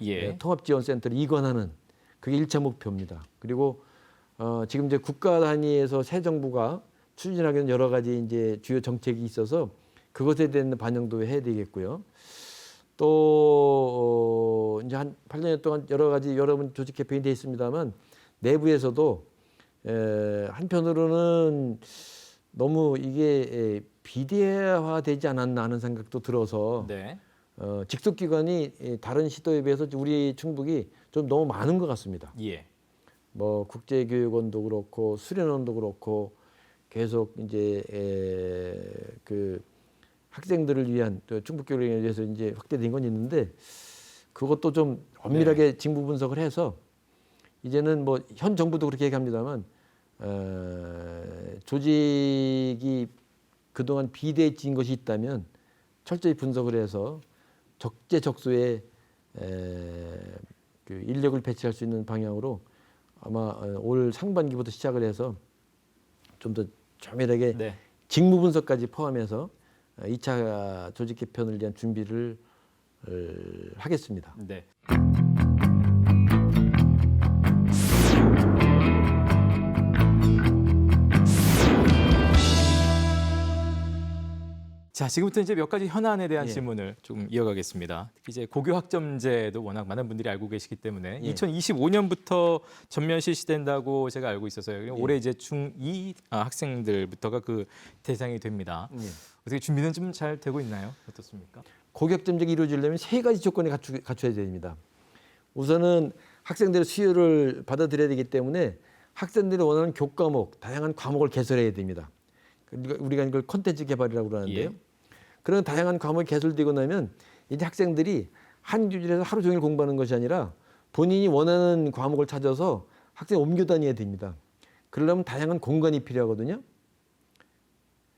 예. 통합지원센터로 이관하는 그게 1차 목표입니다. 그리고 지금 이제 국가 단위에서 새 정부가 추진하게 된 여러 가지 이제 주요 정책이 있어서 그것에 대한 반영도 해야 되겠고요. 또 이제 한 8년 동안 여러 가지 여러 번 조직 개편이 돼 있습니다만 내부에서도 한편으로는 너무 이게 비대화되지 않았나 하는 생각도 들어서 네. 직속기관이 다른 시도에 비해서 우리 충북이 좀 너무 많은 것 같습니다. 예. 뭐 국제교육원도 그렇고 수련원도 그렇고 계속 이제 그 학생들을 위한 또 충북교육에 대해서 이제 확대된 건 있는데 그것도 좀 엄밀하게 징부 분석을 해서 이제는 뭐 현 정부도 그렇게 얘기합니다만 조직이 그동안 비대해진 것이 있다면 철저히 분석을 해서 적재적소에 그 인력을 배치할 수 있는 방향으로 아마 올 상반기부터 시작을 해서 좀 더 조밀하게 네. 직무 분석까지 포함해서 2차 조직 개편을 위한 준비를 하겠습니다. 네. 자, 지금부터 이제 몇 가지 현안에 대한 예. 질문을 좀 이어가겠습니다. 특히 이제 고교 학점제도 워낙 많은 분들이 알고 계시기 때문에 예. 2025년부터 전면 실시된다고 제가 알고 있어서요. 예. 올해 이제 중2 학생들부터가 그 대상이 됩니다. 예. 어떻게 준비는 좀 잘 되고 있나요? 어떻습니까? 고교학점제가 이루어지려면 세 가지 조건을 갖춰야 됩니다. 우선은 학생들의 수요를 받아들여야 되기 때문에 학생들이 원하는 교과목, 다양한 과목을 개설해야 됩니다. 우리가 이걸 콘텐츠 개발이라고 그러는데요. 예. 그런 다양한 과목이 개설되고 나면 이제 학생들이 한 교실에서 하루 종일 공부하는 것이 아니라 본인이 원하는 과목을 찾아서 학생이 옮겨 다녀야 됩니다. 그러려면 다양한 공간이 필요하거든요.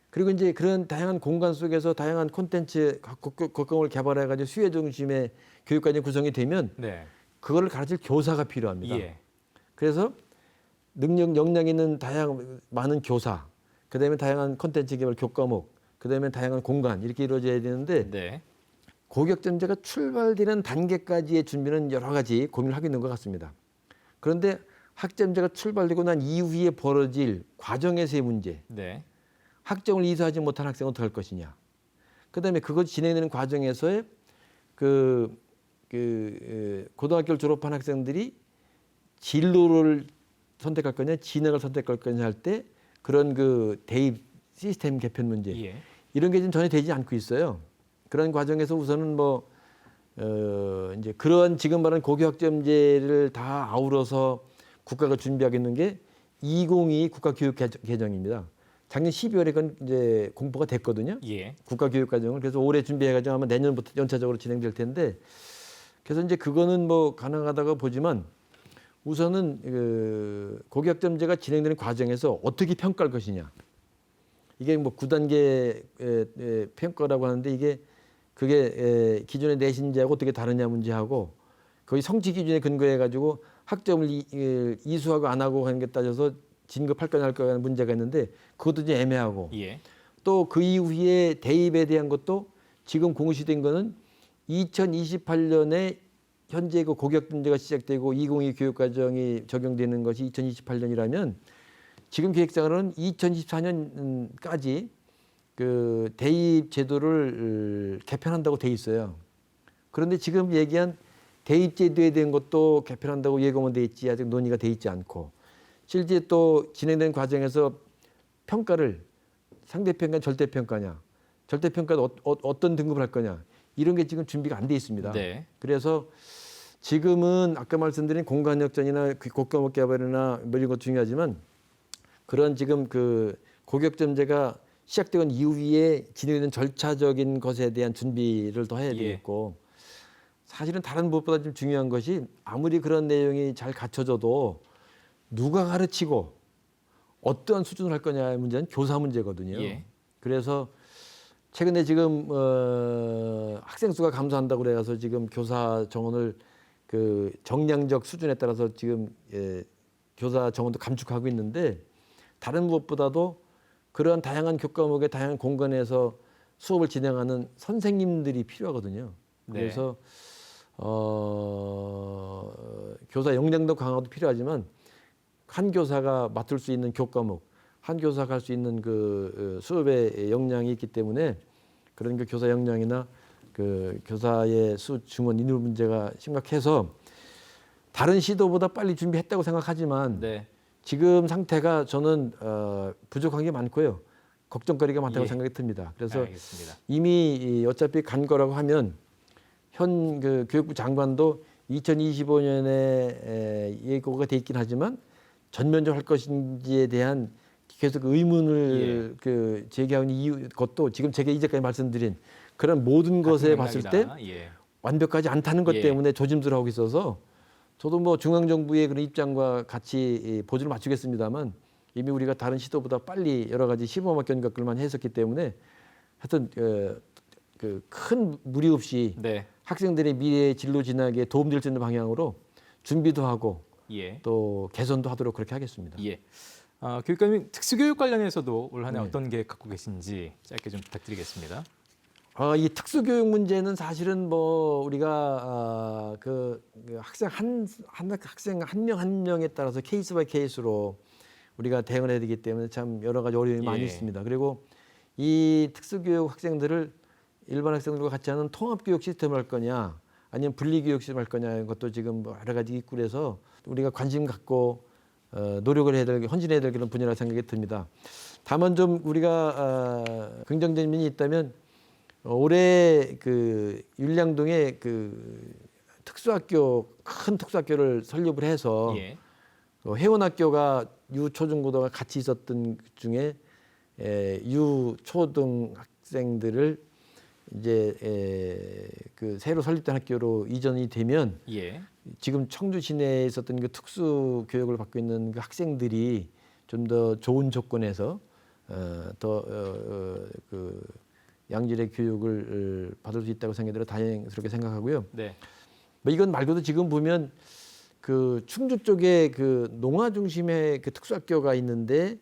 그리고 이제 그런 다양한 공간 속에서 다양한 콘텐츠 교과목을 개발해가지고 수요 중심의 교육관이 구성이 되면 네. 그거를 가르칠 교사가 필요합니다. 예. 그래서 역량 있는 많은 교사, 그다음에 다양한 콘텐츠 개발 교과목, 그다음에 다양한 공간 이렇게 이루어져야 되는데 네. 고교학점제가 출발되는 단계까지의 준비는 여러 가지 고민을 하고 있는 것 같습니다. 그런데 학점제가 출발되고 난 이후에 벌어질 과정에서의 문제, 네. 학점을 이수하지 못한 학생은 어떻게 할 것이냐. 그다음에 그것이 진행되는 과정에서의 고등학교를 졸업한 학생들이 진로를 선택할 거냐, 진학을 선택할 거냐 할 때 그런 그 대입 시스템 개편 문제 예. 이런 게 지금 전혀 되지 않고 있어요. 그런 과정에서 우선은 이제 그런 지금 말하는 고교학점제를 다 아우러서 국가가 준비하겠는 게 2022 국가교육개정입니다. 작년 12월에 그건 이제 공포가 됐거든요. 예. 국가교육과정을. 그래서 올해 준비해가지고 아마 내년부터 연차적으로 진행될 텐데 그래서 이제 그거는 뭐 가능하다고 보지만 우선은 그 고교학점제가 진행되는 과정에서 어떻게 평가할 것이냐. 이게 뭐 9단계 평가라고 하는데 이게 그게 기존의 내신제하고 어떻게 다르냐 문제하고 거의 성취 기준에 근거해 가지고 학점을 이수하고 안 하고 하는 게 따져서 진급할 거냐 할 거냐 하는 문제가 있는데 그것도 좀 애매하고 예. 또 그 이후에 대입에 대한 것도 지금 공시된 거는 2028년에 현재 그 고교육문제가 시작되고 2022 교육과정이 적용되는 것이 2028년이라면 지금 계획상으로는 2024년까지 그 대입 제도를 개편한다고 돼 있어요. 그런데 지금 얘기한 대입 제도에 대한 것도 개편한다고 예고만 돼 있지 아직 논의가 돼 있지 않고 실제 또 진행된 과정에서 평가를 상대평가 절대평가냐 절대평가는 어떤 등급을 할 거냐 이런 게 지금 준비가 안 돼 있습니다. 네. 그래서 지금은 아까 말씀드린 공간역전이나 고과목 개발이나 뭐 이런 것 중요하지만 그런 지금 그 고교육점제가 시작된 이후에 진행되는 절차적인 것에 대한 준비를 더 해야 되겠고 사실은 다른 무엇보다 좀 중요한 것이 아무리 그런 내용이 잘 갖춰져도 누가 가르치고 어떠한 수준을 할 거냐의 문제는 교사 문제거든요. 예. 그래서 최근에 지금 학생 수가 감소한다고 그래서 지금 교사 정원을 그 정량적 수준에 따라서 지금 교사 정원도 감축하고 있는데 다른 무엇보다도 그런 다양한 교과목의 다양한 공간에서 수업을 진행하는 선생님들이 필요하거든요. 네. 그래서 교사 역량도 강화도 필요하지만 한 교사가 맡을 수 있는 교과목, 한 교사가 할 수 있는 그 수업의 역량이 있기 때문에 그런 그 교사 역량이나 그 교사의 수 증원 인력 문제가 심각해서 다른 시도보다 빨리 준비했다고 생각하지만 네. 지금 상태가 저는 부족한 게 많고요. 걱정거리가 많다고 예. 생각이 듭니다. 그래서 알겠습니다. 이미 어차피 간 거라고 하면 현 그 교육부 장관도 2025년에 예고가 돼 있긴 하지만 전면적으로 할 것인지에 대한 계속 의문을 그 제기하는 이유 것도 지금 제가 이제까지 말씀드린 그런 모든 것에 봤을 때 예. 완벽하지 않다는 것 예. 때문에 조심스러워하고 있어서 저도 뭐 중앙정부의 그런 입장과 같이 보조를 맞추겠습니다만 이미 우리가 다른 시도보다 빨리 여러 가지 시범학 견학들만 했었기 때문에 하여튼 그 큰 무리 없이 네. 학생들의 미래 진로 진학에 도움될 수 있는 방향으로 준비도 하고 예. 또 개선도 하도록 그렇게 하겠습니다. 예. 교육감님 특수교육 관련해서도 올 한해 네. 어떤 계획 갖고 계신지 짧게 좀 부탁드리겠습니다. 이 특수교육 문제는 사실은 뭐 우리가 그 학생 한 학생 한 명 한 명에 따라서 케이스 바이 케이스로 우리가 대응을 해야 되기 때문에 참 여러 가지 어려움이 많이 예. 있습니다. 그리고 이 특수교육 학생들을 일반 학생들과 같이 하는 통합교육 시스템을 할 거냐 아니면 분리교육 시스템을 할 거냐 이런 것도 지금 뭐 여러 가지 있고 그래서 우리가 관심 갖고 노력을 해야 될 헌신해야 될 그런 분야라고 생각이 듭니다. 다만 좀 우리가 긍정적인 면이 있다면 올해 그 율량동에 그 특수학교 큰 특수학교를 설립을 해서 예. 회원학교가 유초중고등가 같이 있었던 그 중에 유초등 학생들을 이제 그 새로 설립된 학교로 이전이 되면 예. 지금 청주 시내에 있었던 그 특수 교육을 받고 있는 그 학생들이 좀 더 좋은 조건에서 그 양질의 교육을 받을 수 있다고 생각이 들어 다행스럽게 생각하고요. 네. 뭐 이건 말고도 지금 보면 그 충주 쪽에 그 농화 중심의 그 특수학교가 있는데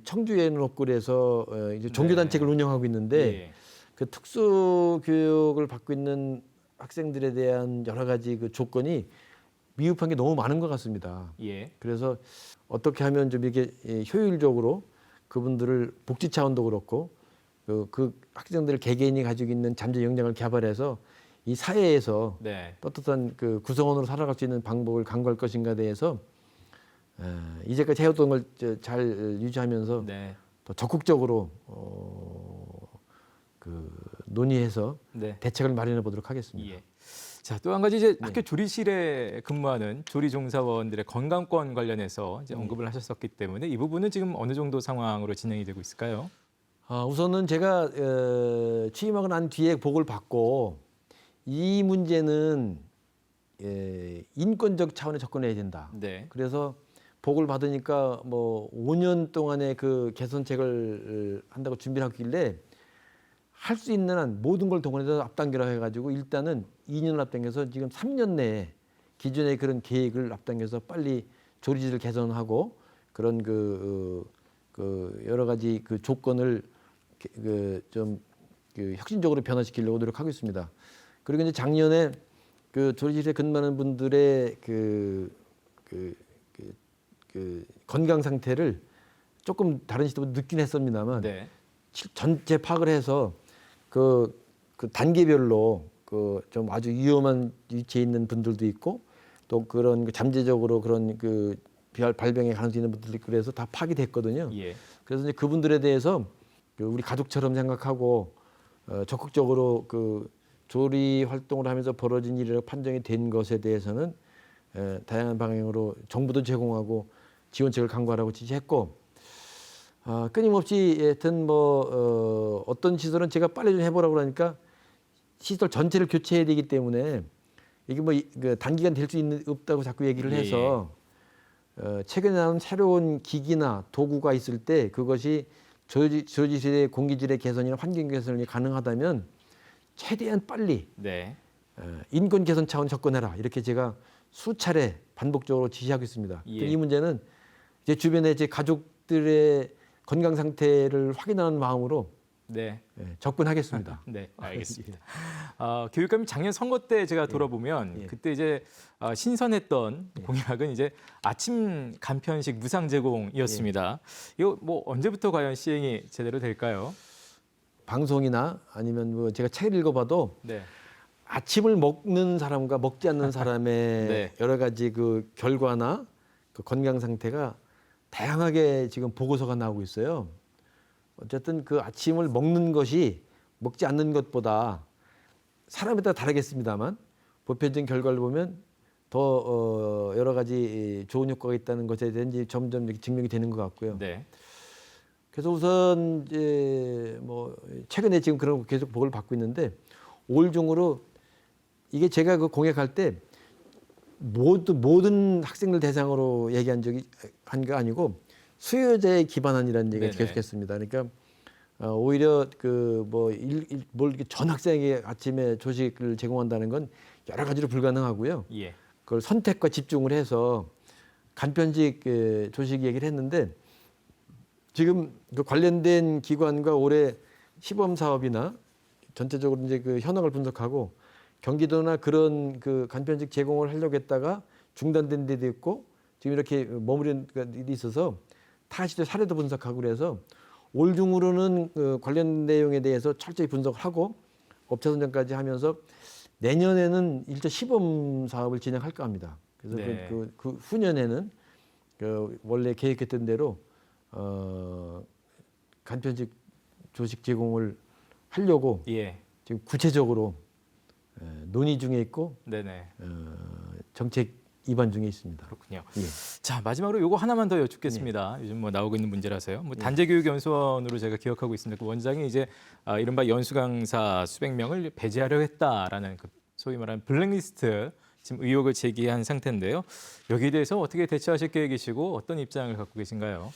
청주에는 없고 그래서 이제 종교단체를 운영하고 있는데 예. 그 특수 교육을 받고 있는 학생들에 대한 여러 가지 그 조건이 미흡한 게 너무 많은 것 같습니다. 예. 그래서 어떻게 하면 좀 이게 효율적으로 그분들을 복지 차원도 그렇고 그 학생들 개개인이 가지고 있는 잠재 역량을 개발해서 이 사회에서 네. 떳떳한 그 구성원으로 살아갈 수 있는 방법을 강구할 것인가에 대해서 이제까지 해왔던 걸 잘 유지하면서 네. 더 적극적으로 그 논의해서 네. 대책을 마련해 보도록 하겠습니다. 예. 자, 또 한 가지 이제 학교 조리실에 근무하는 조리 종사원들의 건강권 관련해서 이제 언급을 하셨었기 때문에 이 부분은 지금 어느 정도 상황으로 진행이 되고 있을까요? 우선은 제가 취임하고 난 뒤에 보고를 받고 이 문제는 인권적 차원에 접근해야 된다. 네. 그래서 보고를 받으니까 뭐 5년 동안의 그 개선책을 한다고 준비를 하길래 할 수 있는 한 모든 걸 동원해서 앞당기라 해가지고 일단은 2년을 앞당겨서 지금 3년 내에 기존의 그런 계획을 앞당겨서 빨리 조리질을 개선하고 그런 그 여러 가지 그 조건을 좀 혁신적으로 변화시키려고 노력하고 있습니다. 그리고 이제 작년에 그 조리실에 근무하는 분들의 그 건강 상태를 조금 다른 시도보다 늦긴 했습니다만 네. 전체 파악을 해서 그 단계별로 그 좀 아주 위험한 위치에 있는 분들도 있고 또 그런 그 잠재적으로 그런 그 발병의 가능성이 있는 분들도 있고 그래서 다 파악이 됐거든요. 예. 그래서 이제 그분들에 대해서 그 우리 가족처럼 생각하고 적극적으로 그 조리 활동을 하면서 벌어진 일이라고 판정이 된 것에 대해서는 다양한 방향으로 정부도 제공하고 지원책을 강구하라고 지시했고 끊임없이 하여튼 뭐 어떤 시설은 제가 빨리 좀 해보라고 그러니까 시설 전체를 교체해야 되기 때문에 이게 뭐 그 단기간 될 수 있는 없다고 자꾸 얘기를 해서 최근에 나온 새로운 기기나 도구가 있을 때 그것이 조리실의 공기질의 개선이나 환경 개선이 가능하다면 최대한 빨리 네. 인권 개선 차원 접근해라 이렇게 제가 수차례 반복적으로 지시하고 있습니다. 예. 이 문제는 제 주변에 제 가족들의 건강 상태를 확인하는 마음으로 네. 접근하겠습니다. 네, 알겠습니다. 교육감이 작년 선거 때 제가 돌아보면 예. 그때 이제 신선했던 공약은 이제 아침 간편식 무상 제공이었습니다. 이거 뭐 언제부터 과연 시행이 제대로 될까요? 방송이나 아니면 뭐 제가 책을 읽어봐도 네. 아침을 먹는 사람과 먹지 않는 사람의 네. 여러 가지 그 결과나 그 건강 상태가 다양하게 지금 보고서가 나오고 있어요. 어쨌든 그 아침을 먹는 것이 먹지 않는 것보다 사람에 따라 다르겠습니다만 보편적인 결과를 보면 더 여러 가지 좋은 효과가 있다는 것에 대한 이제 점점 이렇게 증명이 되는 것 같고요. 네. 그래서 우선 이제 뭐 최근에 지금 그런 거 계속 보고를 받고 있는데 올 중으로 이게 제가 그 공약할 때 모든 학생들 대상으로 얘기한 적이 한 게 아니고 수요자에 기반한이라는 얘기가 네네. 계속했습니다. 그러니까 오히려 그 뭘 전 학생에게 아침에 조식을 제공한다는 건 여러 가지로 불가능하고요. 예. 그걸 선택과 집중을 해서 간편식 조식 얘기를 했는데 지금 그 관련된 기관과 올해 시범 사업이나 전체적으로 이제 그 현황을 분석하고 경기도나 그런 그 간편식 제공을 하려고 했다가 중단된 데도 있고 지금 이렇게 머무른 일이 있어서 타시도 사례도 분석하고 그래서 올 중으로는 그 관련 내용에 대해서 철저히 분석을 하고 업체 선정까지 하면서 내년에는 1차 시범 사업을 진행할까 합니다. 그래서 네. 그 후년에는 그 원래 계획했던 대로 간편식 조식 제공을 하려고 예. 지금 구체적으로 논의 중에 있고 네네. 정책 입안 중에 있습니다. 그렇군요. 예. 자, 마지막으로 요거 하나만 더 여쭙겠습니다. 요즘 뭐 나오고 있는 문제라서요. 뭐 단재교육연수원으로 제가 기억하고 있습니다. 그 원장이 이제 이른바 연수 강사 수백 명을 배제하려 했다라는 그 소위 말하는 블랙리스트 지금 의혹을 제기한 상태인데요. 여기에 대해서 어떻게 대처하실 계획이시고 어떤 입장을 갖고 계신가요?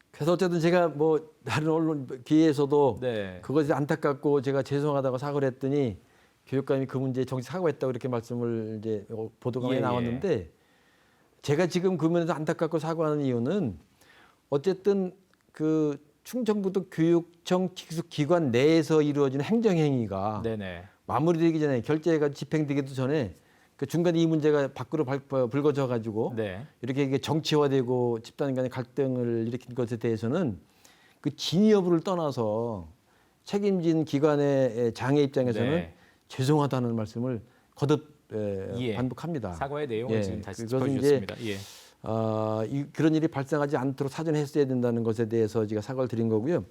그래서 어쨌든 제가 뭐 다른 언론 기회에서도 네. 그것이 안타깝고 제가 죄송하다고 사과를 했더니 교육감이 그 문제에 정식 사과했다고 이렇게 말씀을 이제 보도가 많이 예, 예. 나왔는데 제가 지금 그 면에서 안타깝고 사과하는 이유는 어쨌든 그 충청북도 교육청 직속 기관 내에서 이루어지는 행정행위가 네네. 마무리되기 전에 결재가 집행되기도 전에 그 중간에 이 문제가 밖으로 불거져 가지고 네. 이렇게 이게 정치화되고 집단 간의 갈등을 일으킨 것에 대해서는 그 진위 여부를 떠나서 책임진 기관의 장애 입장에서는 네. 죄송하다는 말씀을 거듭 예. 반복합니다. 사과의 내용을 예, 지금 다시 그것은 짚어주셨습니다. 예. 그런 일이 발생하지 않도록 사전에 했어야 된다는 것에 대해서 제가 사과를 드린 거고요.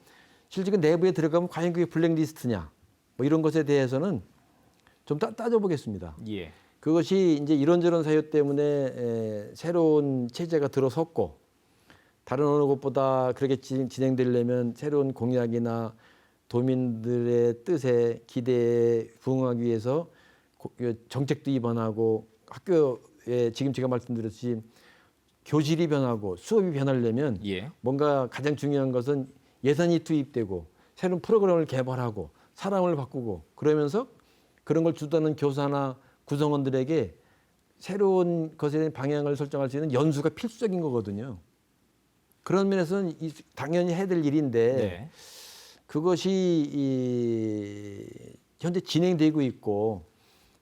실제 그 내부에 들어가면 과연 그게 블랙리스트냐 뭐 이런 것에 대해서는 좀 따져보겠습니다. 예. 그것이 이제 이런저런 사유 때문에 새로운 체제가 들어섰고 다른 어느 곳보다 그렇게 진행되려면 새로운 공약이나 도민들의 뜻에 기대에 부응하기 위해서 정책도 입안하고 학교에 지금 제가 말씀드렸듯이 교실이 변하고 수업이 변하려면 예. 뭔가 가장 중요한 것은 예산이 투입되고 새로운 프로그램을 개발하고 사람을 바꾸고 그러면서 그런 걸 주도하는 교사나 구성원들에게 새로운 것에 대한 방향을 설정할 수 있는 연수가 필수적인 거거든요. 그런 면에서는 당연히 해야 될 일인데 네. 그것이 현재 진행되고 있고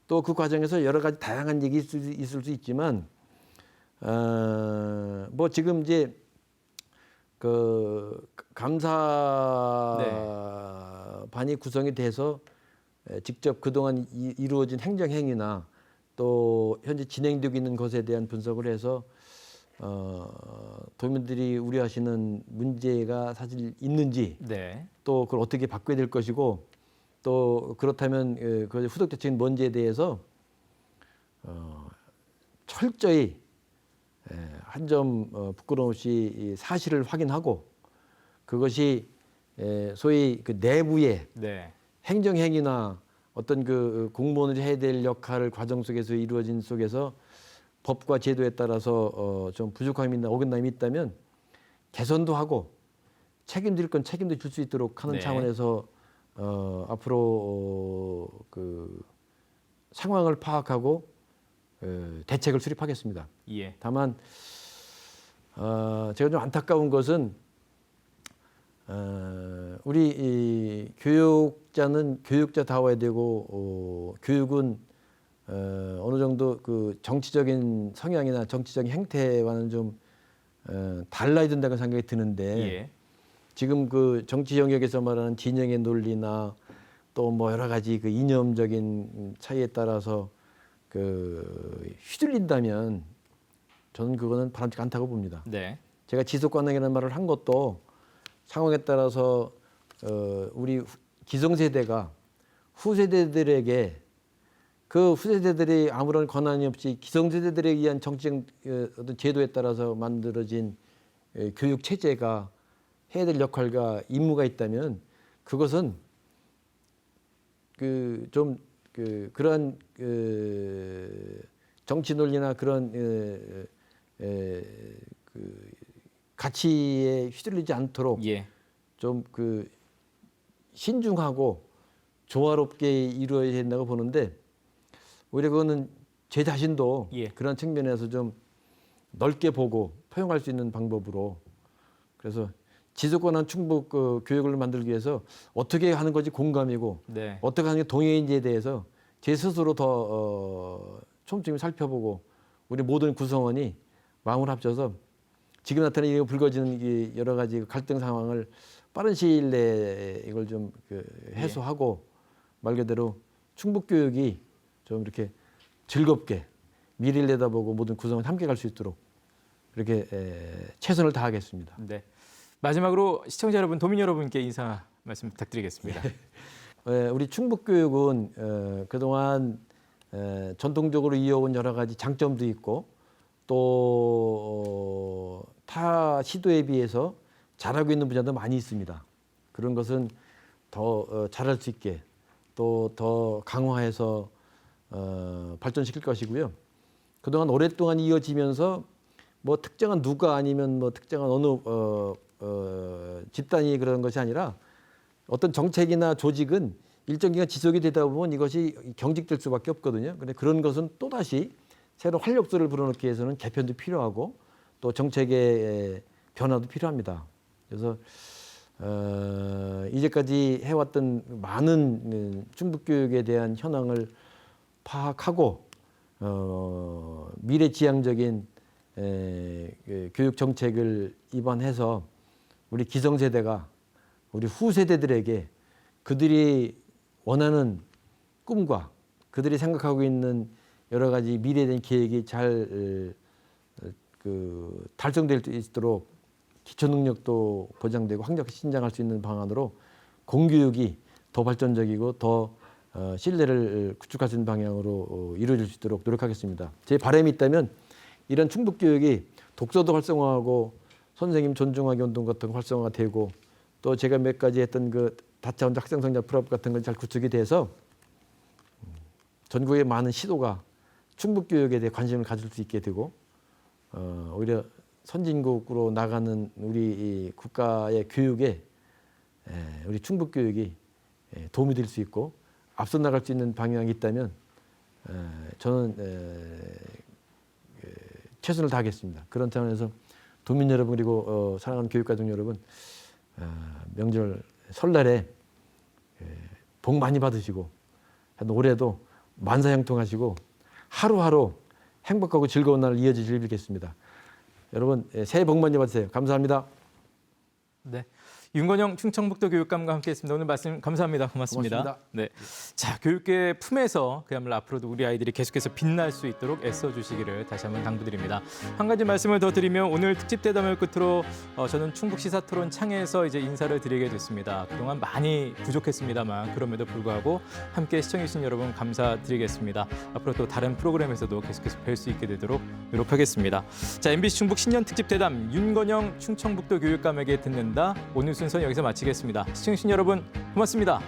또 그 과정에서 여러 가지 다양한 얘기 있을 수 있지만 뭐 지금 이제 그 감사반이 구성이 돼서 직접 그동안 이루어진 행정행위나 또 현재 진행되고 있는 것에 대한 분석을 해서 도민들이 우려하시는 문제가 사실 있는지 네. 또 그걸 어떻게 바꿔야 될 것이고 또 그렇다면 그 후속 대책은 뭔지에 대해서 철저히 한 점 부끄러움 없이 이 사실을 확인하고 그것이 소위 그 내부의 네. 행정행위나 어떤 그 공무원들이 해야 될 역할을 과정 속에서 이루어진 속에서 법과 제도에 따라서 좀 부족함이나 어긋남이 있다면 개선도 하고 책임질 건 책임도 질 수 있도록 하는 네. 차원에서 앞으로 그 상황을 파악하고 대책을 수립하겠습니다. 예. 다만 제가 좀 안타까운 것은 우리 이 교육자는 교육자다워야 되고 교육은 어느 정도 그 정치적인 성향이나 정치적인 행태와는 좀 달라야 된다고 생각이 드는데 예. 지금 그 정치 영역에서 말하는 진영의 논리나 또 뭐 여러 가지 그 이념적인 차이에 따라서 그 휘둘린다면 저는 그거는 바람직하지 않다고 봅니다. 네. 제가 지속가능이라는 말을 한 것도 상황에 따라서 우리 기성세대가 후세대들에게 그 후세대들이 아무런 권한이 없이 기성세대들에 의한 정치적 어떤 제도에 따라서 만들어진 교육 체제가 해야 될 역할과 임무가 있다면 그것은 그 좀 그러한 정치 논리나 그런 그 가치에 휘둘리지 않도록 예. 좀 그 신중하고 조화롭게 이루어야 된다고 보는데 오히려 그거는 제 자신도 예. 그런 측면에서 좀 넓게 보고 포용할 수 있는 방법으로 그래서 지속권한 충북 그 교육을 만들기 위해서 어떻게 하는 것이 공감이고 네. 어떻게 하는 게 동의인지에 대해서 제 스스로 더 촘촘히 살펴보고 우리 모든 구성원이 마음을 합쳐서 지금 나타나는 불거지는 이 여러 가지 갈등 상황을 빠른 시일 내에 이걸 좀 해소하고 말 그대로 충북 교육이 좀 이렇게 즐겁게 미래를 내다보고 모든 구성원이 함께 갈 수 있도록 이렇게 최선을 다하겠습니다. 네. 마지막으로 시청자 여러분, 도민 여러분께 인사 말씀 부탁드리겠습니다. 우리 충북교육은 그동안 전통적으로 이어온 여러 가지 장점도 있고 또 타 시도에 비해서 잘하고 있는 분야도 많이 있습니다. 그런 것은 더 잘할 수 있게 또 더 강화해서 발전시킬 것이고요. 그동안 오랫동안 이어지면서 뭐 특정한 누가 아니면 뭐 특정한 어느 집단이 그런 것이 아니라 어떤 정책이나 조직은 일정 기간 지속이 되다 보면 이것이 경직될 수밖에 없거든요. 그런데 그런 것은 또다시 새로 활력소를 불어넣기 위해서는 개편도 필요하고 또 정책의 변화도 필요합니다. 그래서 이제까지 해왔던 많은 충북교육에 대한 현황을 파악하고 미래지향적인 교육 정책을 입안해서 우리 기성세대가 우리 후세대들에게 그들이 원하는 꿈과 그들이 생각하고 있는 여러 가지 미래에 대한 계획이 잘 달성될 수 있도록 기초 능력도 보장되고 학력 신장할 수 있는 방안으로 공교육이 더 발전적이고 더 신뢰를 구축할 수 있는 방향으로 이루어질 수 있도록 노력하겠습니다. 제 바람이 있다면 이런 충북교육이 독서도 활성화하고 선생님 존중하기 운동 같은 거 활성화가 되고 또 제가 몇 가지 했던 그 다차 혼자 학생 성장 프로그램 같은 건 잘 구축이 돼서 전국의 많은 시도가 충북교육에 대해 관심을 가질 수 있게 되고 오히려 선진국으로 나가는 우리 이 국가의 교육에 우리 충북교육이 도움이 될 수 있고 앞서 나갈 수 있는 방향이 있다면 저는 최선을 다하겠습니다. 그런 차원에서 도민 여러분 그리고 사랑하는 교육가족 여러분 명절 설날에 복 많이 받으시고 올해도 만사형통하시고 하루하루 행복하고 즐거운 날 이어지길 빌겠습니다. 여러분 새해 복 많이 받으세요. 감사합니다. 네. 윤건영 충청북도 교육감과 함께했습니다. 오늘 말씀 감사합니다. 고맙습니다. 고맙습니다. 네, 자 교육계 품에서 그야말로 앞으로도 우리 아이들이 계속해서 빛날 수 있도록 애써주시기를 다시 한번 당부드립니다. 한 가지 말씀을 더 드리면 오늘 특집 대담을 끝으로 저는 충북 시사토론 창에서 이제 인사를 드리게 됐습니다. 그동안 많이 부족했습니다만 그럼에도 불구하고 함께 시청해주신 여러분 감사드리겠습니다. 앞으로 또 다른 프로그램에서도 계속해서 뵐 수 있게 되도록 노력하겠습니다. 자 MBC 충북 신년 특집 대담 윤건영 충청북도 교육감에게 듣는다. 오늘 순서 여기서 마치겠습니다. 시청해주신 여러분 고맙습니다.